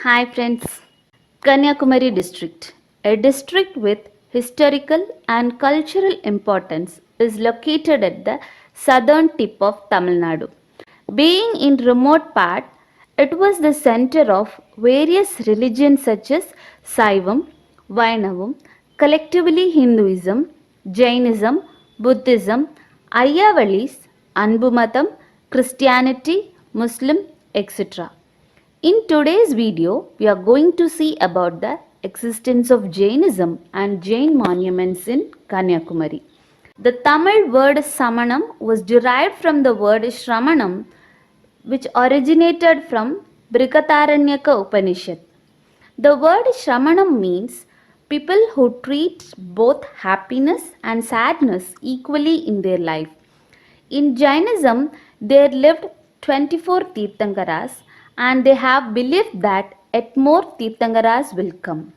Hi friends, Kanyakumari district, a district with historical and cultural importance, is located at the southern tip of Tamil Nadu. Being in remote part, it was the center of various religions such as Saivam, Vainavam, collectively Hinduism, Jainism, Buddhism, Ayyavalis, Anbumatam, Christianity, Muslim, etc. In today's video, we are going to see about the existence of Jainism and Jain monuments in Kanyakumari. The Tamil word Samanam was derived from the word Shramanam, which originated from Brihadaranyaka Upanishad. The word Shramanam means people who treat both happiness and sadness equally in their life. In Jainism, there lived 24 Tirthankaras and they have believed that yet more Tirthankaras will come.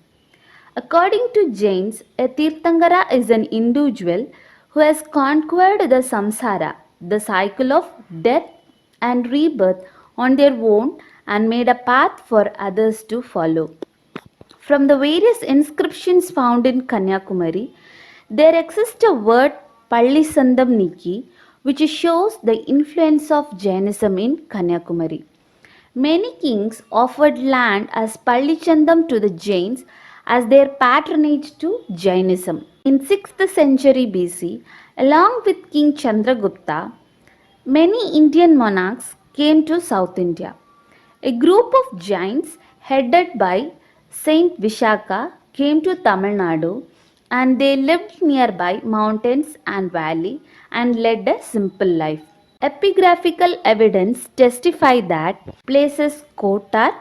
According to Jains, a Tirthankara is an individual who has conquered the samsara, the cycle of death and rebirth on their own and made a path for others to follow. From the various inscriptions found in Kanyakumari, there exists a word Pallisandam Niki which shows the influence of Jainism in Kanyakumari. Many kings offered land as Pallichandam to the Jains as their patronage to Jainism. In 6th century BC, along with King Chandragupta, many Indian monarchs came to South India. A group of giants headed by Saint Vishaka came to Tamil Nadu and they lived nearby mountains and valley and led a simple life. Epigraphical evidence testify that places Kotar,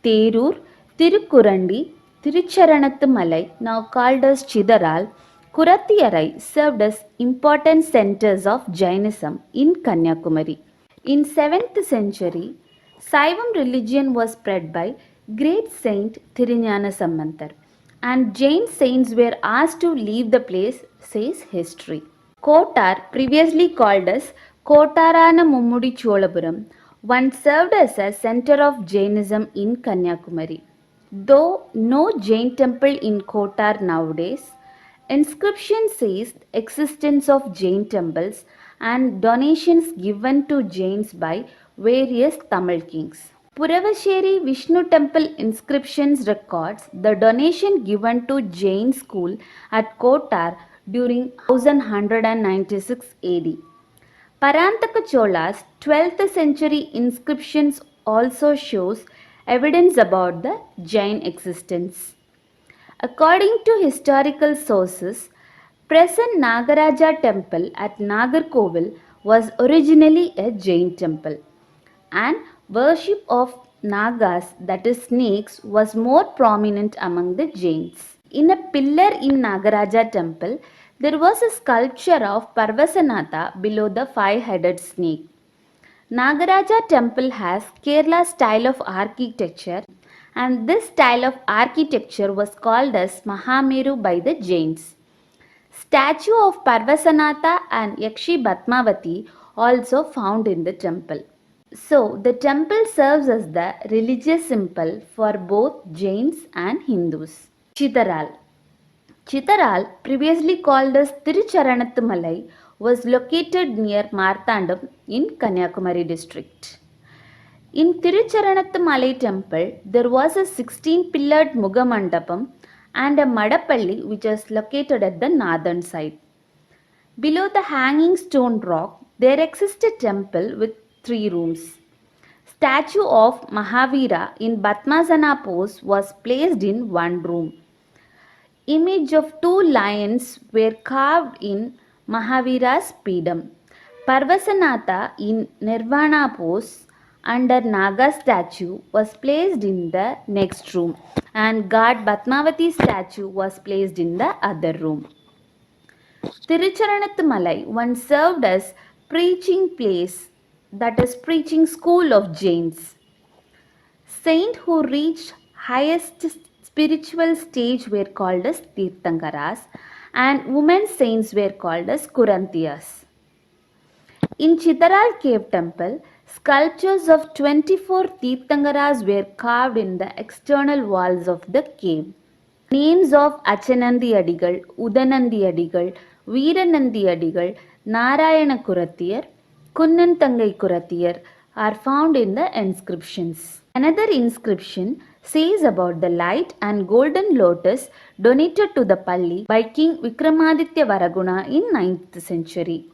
Terur, Tirukurandi, Tirucharanathumalai, now called as Chidaral, Kurathiyarai served as important centers of Jainism in Kanyakumari. In 7th century, Saivam religion was spread by great saint Thiruñana Sambantar and Jain saints were asked to leave the place, says history. Kotar, previously called as Kotarana Mummudi Cholapuram, once served as a center of Jainism in Kanyakumari. Though no Jain temple in Kotar nowadays, inscription says existence of Jain temples and donations given to Jains by various Tamil kings. Puravasheri Vishnu temple inscriptions records the donation given to Jain school at Kotar during 1196 AD. Parantaka Chola's 12th century inscriptions also shows evidence about the Jain existence. According to historical sources, present Nagaraja temple at Nagarkovil was originally a Jain temple and worship of Nagas, that is snakes, was more prominent among the Jains. In a pillar in Nagaraja temple, there was a sculpture of Parvasanatha below the five-headed snake. Nagaraja temple has Kerala style of architecture and this style of architecture was called as Mahameru by the Jains. Statue of Parvasanatha and Yakshi Batmavati also found in the temple. So, the temple serves as the religious symbol for both Jains and Hindus. Chitaral. Chitaral, previously called as Tirucharanathumalai, was located near Marthandam in Kanyakumari district. In Tirucharanathumalai temple, there was a 16-pillared Mugamandapam and a Madapalli which is located at the northern side. Below the hanging stone rock, there exists a temple with 3 rooms. Statue of Mahavira in Batmasana pose was placed in one room. Image of 2 lions were carved in Mahavira's pedum. Parvasanatha in Nirvana pose under Naga statue was placed in the next room and God Batmavati statue was placed in the other room. Tirucharanathumalai once served as preaching place, that is preaching school of Jains. Saints who reached highest spiritual stage were called as Tirthankaras and women saints were called as Kurantiyas. In Chitaral cave temple, Sculptures of 24 Tirthankaras were carved in the external walls of the cave. Names of Achanandi Adigal, Udanandi Adigal, Veeranandi Adigal, Narayana Kurathiyar, Kunnanthangai Kurathiyar are found in the inscriptions. Another inscription says about the light and golden lotus donated to the Palli by King Vikramaditya Varaguna in 9th century.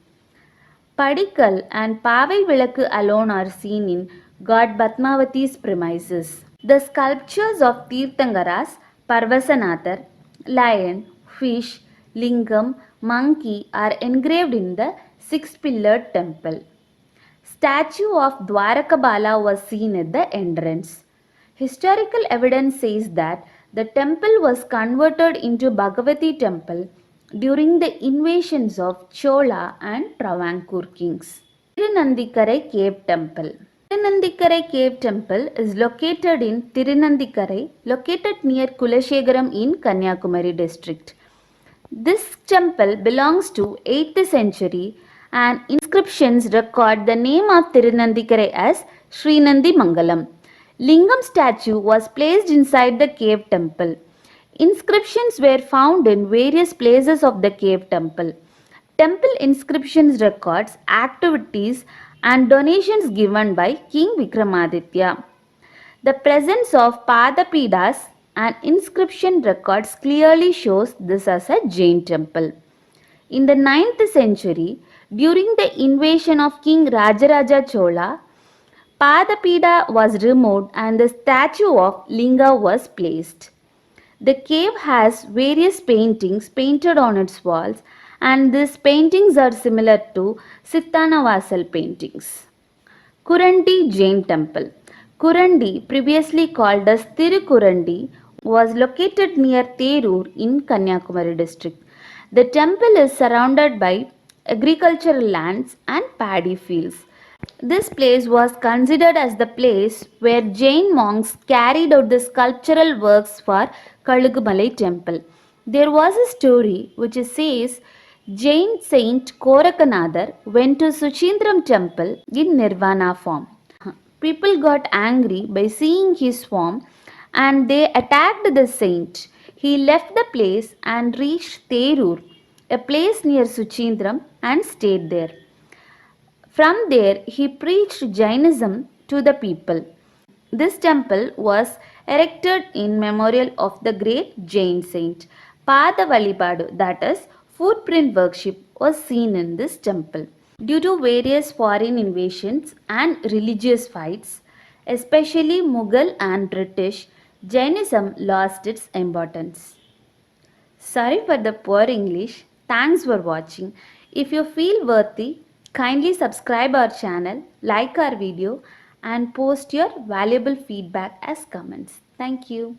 Padikal and Pavai Vilakku alone are seen in God Padmavati's premises. The sculptures of Tirthankaras, Parvasanathar, lion, fish, lingam, monkey are engraved in the six-pillared temple. Statue of Dwarakabala was seen at the entrance. Historical evidence says that the temple was converted into Bhagavati temple during the invasions of Chola and Travancore kings. Tirunandikarai Cave Temple. Tirunandikarai Cave Temple is located in Tirunandikarai, located near Kulashekaram in Kanyakumari district. This temple belongs to 8th century and inscriptions record the name of Tirunandikarai as Srinandi Mangalam. Lingam statue was placed inside the cave temple. Inscriptions were found in various places of the cave temple. Temple inscriptions records activities and donations given by King Vikramaditya. The presence of Padapidas and inscription records clearly shows this as a Jain temple. In the 9th century, during the invasion of King Rajaraja Chola, Padapida was removed and the statue of Linga was placed. The cave has various paintings painted on its walls, and these paintings are similar to Sittanavasal paintings. Kurandi Jain Temple. Kurandi, previously called as Tirukurandi, was located near Terur in Kanyakumari district. The temple is surrounded by agricultural lands and paddy fields. This place was considered as the place where Jain monks carried out the sculptural works for Kalugumalai temple. There was a story which says Jain saint Korakanadar went to Suchindram temple in nirvana form. People got angry by seeing his form and they attacked the saint. He left the place and reached Terur, a place near Suchindram, and stayed there. From there, he preached Jainism to the people. This temple was erected in memorial of the great Jain saint. Pada Valipadu, that is, footprint worship, was seen in this temple. Due to various foreign invasions and religious fights, especially Mughal and British, Jainism lost its importance. Sorry for the poor English. Thanks for watching. If you feel worthy, kindly subscribe our channel, like our video and post your valuable feedback as comments. Thank you.